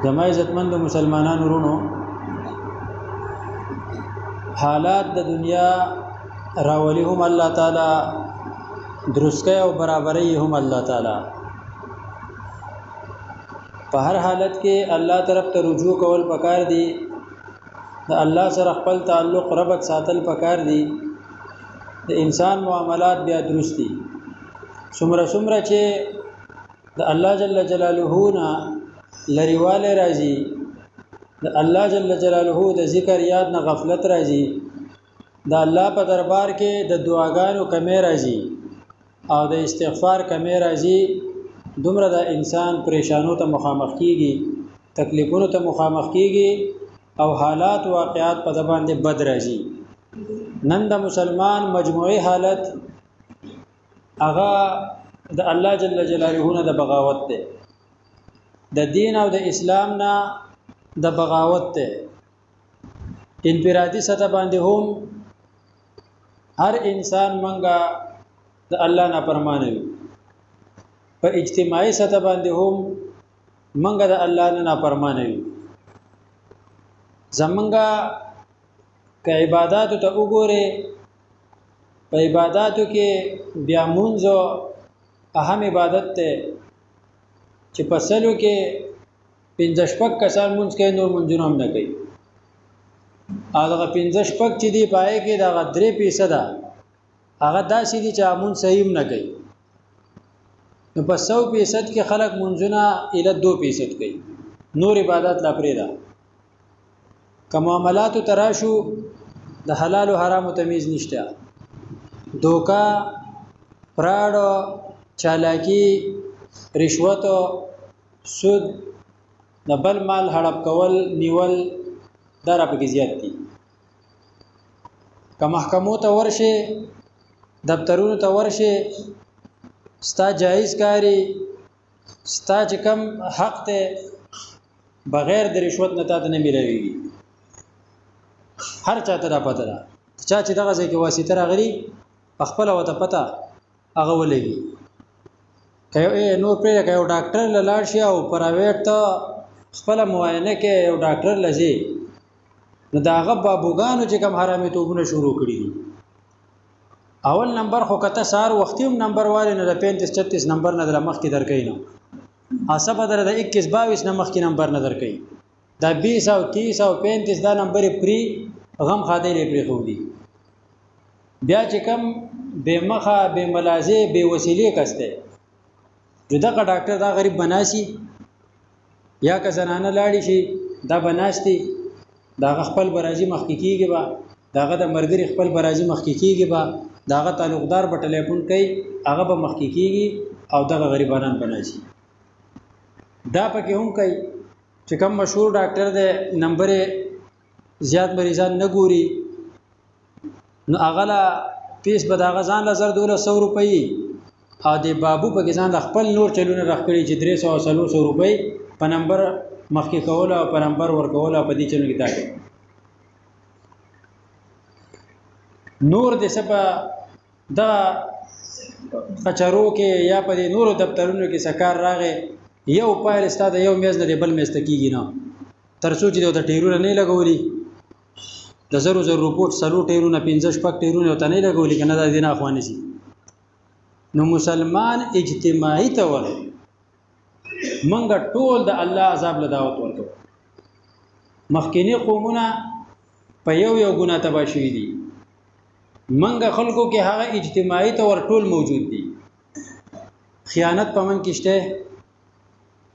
زما عزتمند مسلمانانو ورونو، حالات د دنیا راولي هم الله تعالی، درستګۍ او برابرۍ هم الله تعالی. په هر حالت کې الله طرف ته رجوع کول پکار دي، د الله سره خپل تعلق ربط ساتل پکار دي. د انسان معاملات بیا درست دي. څومره چې د الله جل جلاله نه لریواله راځي، د الله جل جلاله د ذکر یاد نه غفلت راځي، د الله په دربار کې د دعاګانو کمی راځي او د استغفار کمی راځي، دومره د انسان پریشانو ته مخامخ کیږي، تکلیفونو ته مخامخ کیږي او حالات واقعات په د باندې بد راځي. نن د مسلمان مجموعي حالت هغه د الله جل جلاله نه د بغاوت ده، د دین او د اسلام نه د بغاوت ده. انفرادي سطح باندې هم هر انسان منګه د الله نه پرمانه وي، په اجتماعي سطح باندې هم منګه د الله نه پرمانه وي. زمونږه که عباداتو ته وګوره، په عباداتو کې بیا مونځ اهم عبادت ته چې په سلو کې 15 کسان مونځ کوي، نور مونځونه هم نه کوي. هغه 15 چې دی پای کې دا 3% هغه داسې دي چې مونځ صحیح نه کوي. نو په 100% کې خلک مونځونه اله 2% کوي، نور عبادت لا پرېدا. که معاملاتو تراشو د حلال او حرام تمیز نشته، دوکا، فراډ، چالاکی، رشوت، سود، د بل مال هړپ کول، نیول، دا را پکې زیات دي. که محکمو ته ورشه، دفترونو ته ورشه، ستا جایز کاری، ستا چې کم حق ته بغیر د رشوت نه تا ته نه ملويږي. هر چاته دا پته ده، چا چې دغه ځای کې واسطه راغلي خپل وته پته هغه ولګي. که نور پرې که یو ډاکټر لاړ شي او پرایویټ ته خپل معاینه کې یو ډاکټر لږی، نو دا هغه بابوګانو چې کوم حرامي توبونه شروع کړي دي. اول نمبر خو کته سار وختي هم نمبر والے نه د 35-36 نمبر نه د مخ کې درکې نه، حساب در د 21-22 نه مخ کې نمبر نه درکې، دا 20 او 30 او 35 دا نمبر پری غم خاطر پری خو دي. بیا چې کم بے مخه، بے ملازه، بے وسیله کسته دغه ډاکټر دا غریب بناسي، یا که زنانه لاړی شي دا بناستي، دا خپل برازي مخکې کیږي، با داغه د مرګري خپل برازي مخکې کیږي، با داغه تعلقدار په ټلیفون کوي، هغه به مخکې کیږي او دغه غریبانان بناسي. دا پکې هم کوي چې کوم مشهور ډاکټر دی نمبر زیات مریضان نه ګوري، نو اغلا پیس به داغه ځان له 1200 روپۍ او د بابو په ځان د خپل نور چلونه راخړي چې 300 روپۍ په نمبر مخکې کول او په نمبر ورکول او په دې چلو کې تاګي. نور د سبا د کچارو کې یا په نورو دفترونو کې سکار راغې، یو پایل استاد یو میز نه بل میز ته کیږي نه، ترڅو چې د ټیرونه نه لګولي د 0 روپوټ سلو ټیرونه 15 ټیرونه ته نه لګولي کنه دا دینه اخواني سي. نو مسلمان اجتماعي تور منګه ټول د الله عذاب له دعوت ورکو. مخکینی قومونه په یو ګناه تبا شوي دي، منګه خلکو کې هغه اجتماعي تور ټول موجود دي. خیانت پمن کېشته،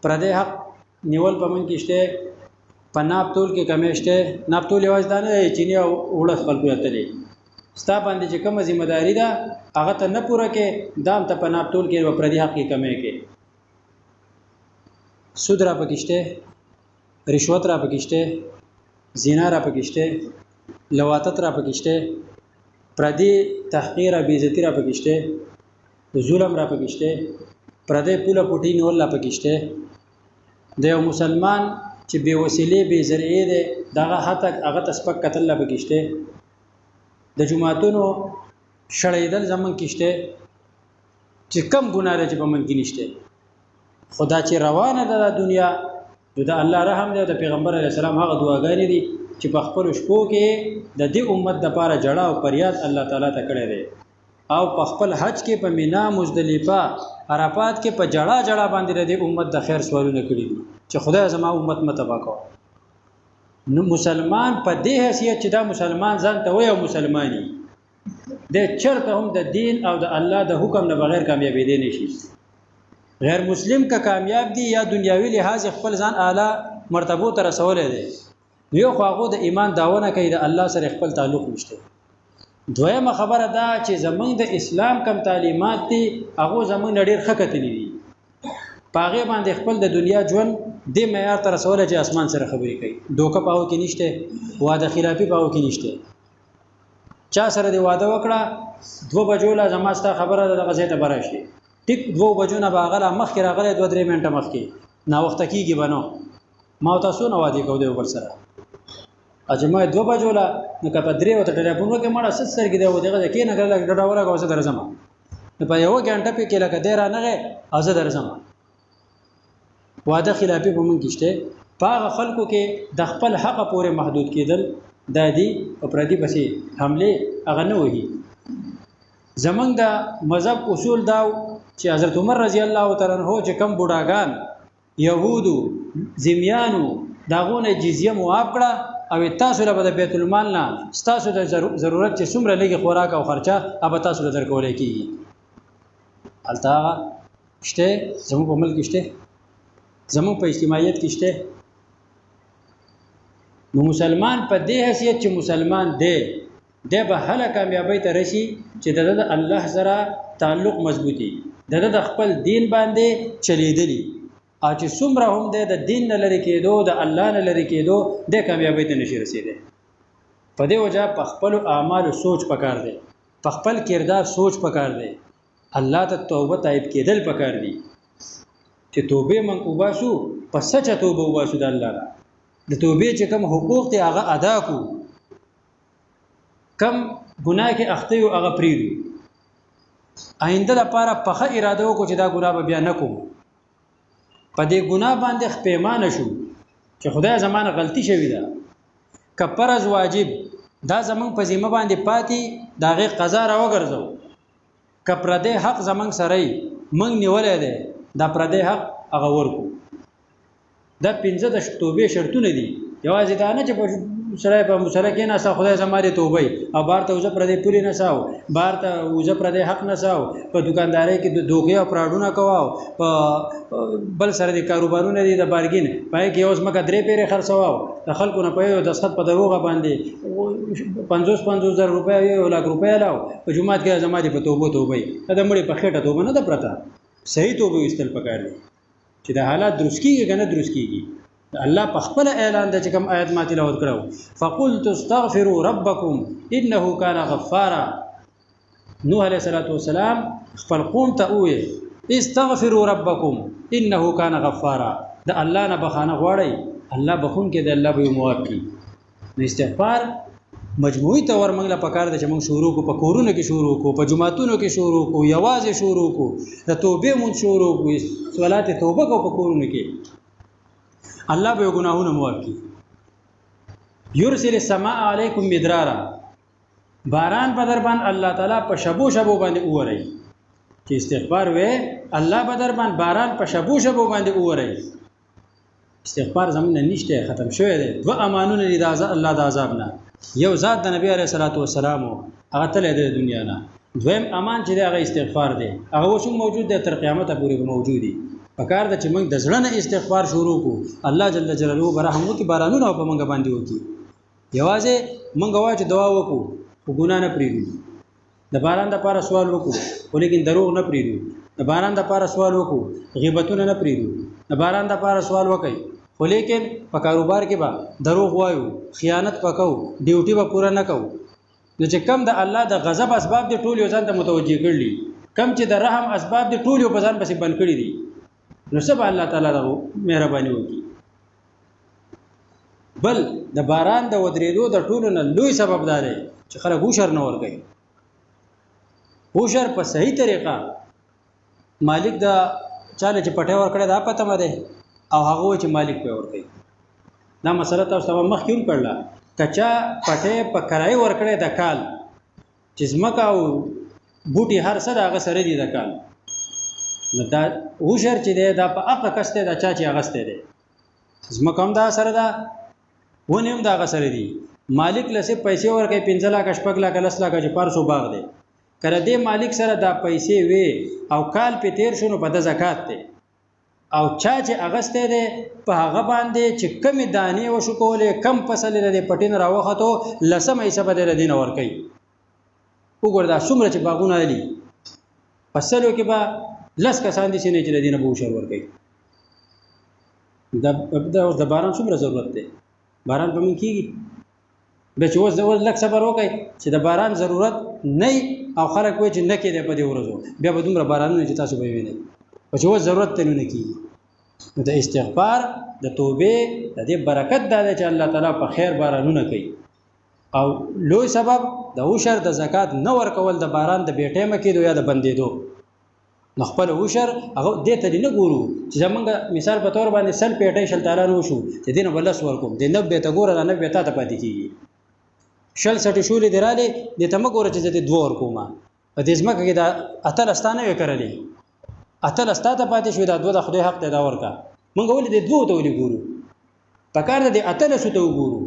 پردې حق نیول پمن کېشته، په ناپ تول کې کمیشته. ناپ تول یواز دانه چینی او وړه خلکو یتلې ستا باندې چې کومه ذمہ داری ده هغه ته نه پوره کې، دام ته په ناپ تول کې په پردې حق کې کمې کې. سود را پکېشته، رشوت را پکېشته، زنا را پکېشته، لواطت را پکېشته، پردې تحقیر او بیزتی را پکېشته، ظلم را پکېشته، پردې پوله پټی نه ولا پکېشته. د یو مسلمان چې بے وسیله بے ذریعہ ده دغه هټک هغه تسپک قتل لا پکېشته، د جمعاتونو شړېدل زمون کېشته، چې کم ګناه لري په من کې نشته. خدا چې روانه ده د دنیا نو د الله رحم دی او د پیغمبر علیه السلام هغه دعاګانې دي چې په خپلو شپو کې د دې امت دپاره جړه او فریاد الله تعالی ته کړی دی او په خپل حج کې په مینا مزدلفه عرفات کې په جړه جړه باندې د امت د خیر سوالونه کړي دي چې خدای زما امت متبا کوه. نو مسلمان په دې حیثیت چې دا مسلمان ځان ته وایي او مسلمانی د چرته هم د دین او د الله د حکم نه بغیر کامیابېدی نشي. غیر مسلم که کامیاب دی یا دنیاوی لحاظ خپل ځان اعلی مرتبو ته رسولی دی یو خو هغه د ایمان داونه کوي د الله سره خپل تعلق نشته. دویمه خبره دا چې زمونږ د اسلام کم تعلیمات دي هغه زمونږ ډېر ښه کتلي دي په هغې باندې خپل د دنیا ژوند دې معیار ته رسولی چې اسمان سره خبرې کوي. دوکه په هغو کې نشته، واده خلافي په هغو کې نشته. چا سره دې واده وکړه 2 بجو له زما ستا خبره ده دغه ځای ته به راشي ټیک 2 بجو نه به هغه لا مخکې راغلی 2-3 منټه مخکې ناوخته کېږي به نو ما او تاسو نه وادې کوو د یو بل سره اجمه 2 بجو له نو که په 3 ورته ټلیفون وکړې مړه څه سترګې دی دغه ځای کښېنه کړه لږ ډډه ولګوه زه درځم نو په 1 غنټه پې کې لکه دی رانغی او زه درځم. واده خلافي په مونږ کې شته. په هغه خلکو کې د خپل حقه پورې محدود کېدل دا دي په پردي پسې حملې هغه نه وهي. زمونږ د مذهب اصول دا چې حضرت عمر رضی الله تعالی عنہ چې کم بوډاګان یهودو ذمیانو داغونه جزیه معاف کړه او تاسو له د بیت المال نه تاسو د ضرورت چې څومره لګي خوراک او خرچه اب تاسو له درکولای کیږي. التا شته زموږ په ملک شته زموږ په اجتماعیت کې شته. نو مسلمان په دې حیثیت چې مسلمان دی د به هله کامیابی ته رشي چې د الله سره تعلق مضبوطي د خپل دین باندې چلیدلی او چې څومره هم د دین نه لري کېدو د الله نه لري کېدو د کامیابی ته نشي رسیدي. په دې وجه په خپل اعمالو سوچ پکار دی، په خپل کردار سوچ پکار دی، الله ته توبه تایب کېدل پکار دی چې توبه من وباسو په سچه توبه وباسو د الله نه د توبې چې کوم حقوق دي هغه ادا کو کم ګناه کې اخته یو هغه پریږدو آینده لپاره پخه اراده وکړو چې دا ګناه به بیا نه کوم. په دې ګناه باندې خپېمانه شو چې خدای زمانه غلطي شوې ده که فرض واجب دا زمونږ په ذمه باندې پاتې د هغې قضا راوګرځو که پردی حق زمونږ سره یې موږ نیولی دی دا پردی حق هغه ورکو. دا 15 د توبې شرطونه دي. یوازې دا نه چې سړی په مسله کې ناسا خدای زما دې توبه او بار ته وزه پردی پولی نساو بار ته وزه پردی حق نساو په دکاندارۍ کې د دوکې او فراډونه کوو په بل سره د کاروبارونه دي د بارګین پای کې اوس مکه 3 پیرې خرڅواو د خلکو نه په د سخت په دروغه باندې 50,000 روپۍ 1 لک روپۍ لاو په جمعات کې زما دې په توبه دا مړي په خېټه توبه نه ده پرته صحیح توبه استل پکار دي چې د حالات درست کیږي کنه درست کیږي. الله په خپل اعلان د چې کوم آیت ما تلاوت کړو فقلت استغفروا ربکم انه کان غفارا. نوح علیه السلام خپل قوم ته وې استغفروا ربکم انه کان غفارا د الله نه بخانه غواړي الله بخون کې د الله به موافق کی. نو استغفار مجموعي تور موږ له پکار د چې موږ شروع کو په کورونو کې شروع کو په جمعاتونو کې شروع کو یوازې شروع کو د توبې مون شروع کو صلات توبه کو په کورونو کې الله به ګناهونه معاف کړي. یرسل السماء علیکم مدرارا باران په در باندې الله تعالی په شبو باندې اوري چې استغفار وې الله په در باندې باران په شبو باندې اوري. استغفار زمونږ نشته ختم شوی دی. 2 امانونه دي د الله د عذاب نه. یو ذات د نبی علیه السلام هغه تل د دنیا نه. دویم امان چې هغه استغفار دی هغه اوس موجود دی تر قیامت پورې موجود دی. پکار د چې موږ د زړه نه استغفار شروع کو الله جل جلاله برحم وکي بارانونه په موږ باندې وکي. یوازې موږ وایو چې دعا وکړو خو ګناه نه پرېږدو. د باران لپاره سوال وکړو خو لیکن دروغ نه پرېږدو. د باران لپاره سوال وکړو غیبتونه نه پرېږدو. د باران لپاره سوال وکړي خو لیکن په کاروبار کې به دروغ وایو خیانت وکړو ډیوټي به پوره نه کوو. نو چې کم د الله د غضب اسباب دي ټول یو ځان ته متوجه کړلي کم چې د رحم اسباب دي ټول یو په ځان پسې بند کړي دي نو سبا الله تعالی دغه مهرباني وکړي. بل د باران د ودرېدو د ټولو نه لوی سبب دا دی چې خلک هوشر نه ورګي. هوشر په صحیح طریقه مالک دا چاله چې پټه ور کړی دا پته مده او هغه چې مالک په ورکړي. دا مسله تاسو ته مخکې هم کړله. کچا پټې په کرای ورکړې د کال چې ځمکه او بوټي هر څه د هغه سره دي د کال، نو دا عشر چې دی دا په هغه کس دی دا چا چې اخیستی دی. ځمکه هم دا سره ده، ونې هم د هغه سره دي. مالک له صرف پیسې ورکوي 5 لکه 6 لکه 10 لکه چې 400 باغ دی. کله دې مالک سره دا پیسې وي او کال په تیر شو نو په د زکات دی، او چا چې اغسته دی په هغه باندې چې کمی دانې وشو کولې کم فصل لري پټین راوخته لسمه حساب دی لدین ور کوي. وګور دا څومره چې باغونه دي فصلو کې به لس کسان دي چې نه چې لدین به وشور ور کوي. د باران څومره ضرورت دی؟ باران به من کیږي به چې اوس لک صبر وکړي چې د باران ضرورت نه او خلک وایي چې نه کېده په دې ورځو بیا به دومره بارانونه چې تاسو به وینئ او چې اوس ضرورت ته نه کیږي. نو د استغفار د توبې د دې برکت دا دی چې الله تعالی په خیر بارانونه کوي. او لوی سبب د عشر د زکات نه ورکول د باران د بیټیمه کېدو یا د بندېدو. نو خپل عشر هغه دې ته نه ګورو چې زمونږ مثال په تور باندې سل پیټۍ شل تعالی نو شو چې دینه بلس ورکوم د 90 ته ګوره د 90 ته پاتې کیږي. شل سټي شولې دراله د تم ګوره چې د 2 ورکوما په دې ځمکه کې د اتل استانه وکړلې اتل استه پاتې شو دا 2 د خدای حق ته دا ورکا مونږ ولې د 2 ته ولې ګورو په کار د اتل سو ته وګورو.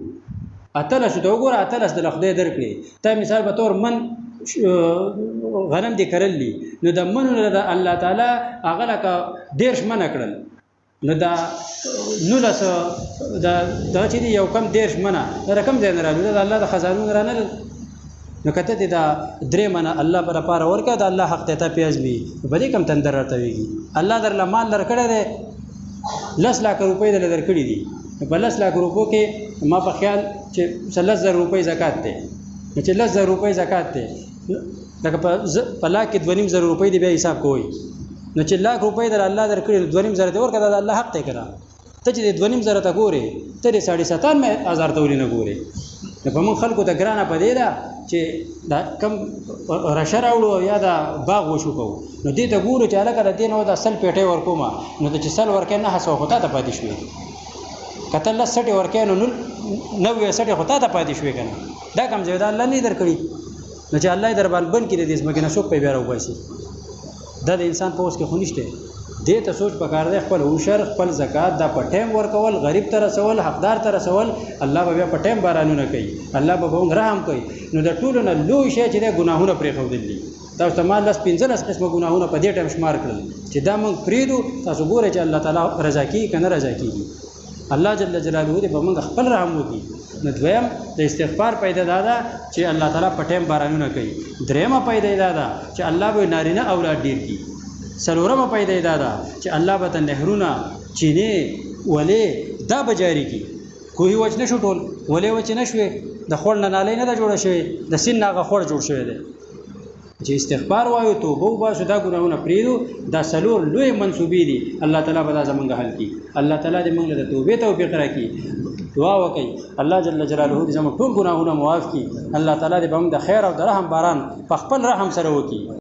اتل سو ته وګوره اتل اس د خدای درکړي. ته مثال په تور من غنم دې کړلې نو د منو د الله تعالی هغه لکه 10 من کړل نو دا نو لس دا چې یو کم 10 منه دا رقم دی نه راځي د الله د خزانو نه رانه. نو کته دې دا 3 منه الله پر پاره ورکا د الله حق ته پیاز می بلې کم تندر راټويږي. الله در مال درکړه دې 10 لک روپۍ دل درکړي دي په 10 لک روپو کې ما په خیال چې 30,000 روپۍ زکات ده چې 30,000 روپۍ زکات ده لکه په لاک کې 2,500 روپۍ دی بیا حساب کوی نو چې لاک روپۍ در الله درکړي 2,500 دی ورکړه د الله حق ته کړه ته چې 2,500 ته ګوري ته 97,000 ته ولې نه ګوري. نو په من خلکو ته ګرانه پدې ده چې دا کم رشر اوړو یا دا باغ وشو کو نو دې ته ګورو چې الګا دې نو دا سل پیټه ورکوما نو چې سل ورکې نه حسو خطا ته پاتې شوې کته الله سټي ورکې نو 90 سټي خطا ته پاتې شوې کنه دا کم ځای دا الله نه درکړي نو چې الله در باندې بند کړي دې اسمه کې نه څوک په بیا راوځي. دا د انسان په اوس کې خونشته دې ته سوچ پکار دی خپل عشر خپل زکات دا په ټیم ورکول غریب ته رسول حقدار ته رسول الله به بیا په ټیم بارانونه کوي الله به هم رحم کوي. نو د ټولو نه لوی شی چې د ګناهونه پرې خو دي تاسو ته مال 15 قسمه ګناهونه په دې ټیم شمار کړل چې دا موږ پریدو تاسو ګوره چې الله تعالی رضا کوي کنه رضا کوي. الله جل جلاله دې به موږ خپل رحم وکړي. نو دویم د استغفار پیدا ده چې الله تعالی په ټیم بارانونه کوي. دریمه پیدا ده چې الله به نارینه اولاد ډیر کړي. سلورمه پیدا ده چې الله به نهرونه چینه ولې دا بجاری کی کوی وجه نشو ټول ولې وجه نشوي د خور نه نالې نه جوړه شوی د سین ناغه خور جوړ شوی دی. چې استغفار وایو توبه وباسو دا ګناهونه پریدو دا سلور لوی منسوبې دي الله تعالی به دا زمونږ حل کی. الله تعالی دې موږ له توبې توفیق راکړي. دعا وکړئ الله جل جلاله دې زموږ ټول ګناهونه معاف کړي. الله تعالی دې به موږ د خیر او د رحم باران په خپل رحم سره وکړي.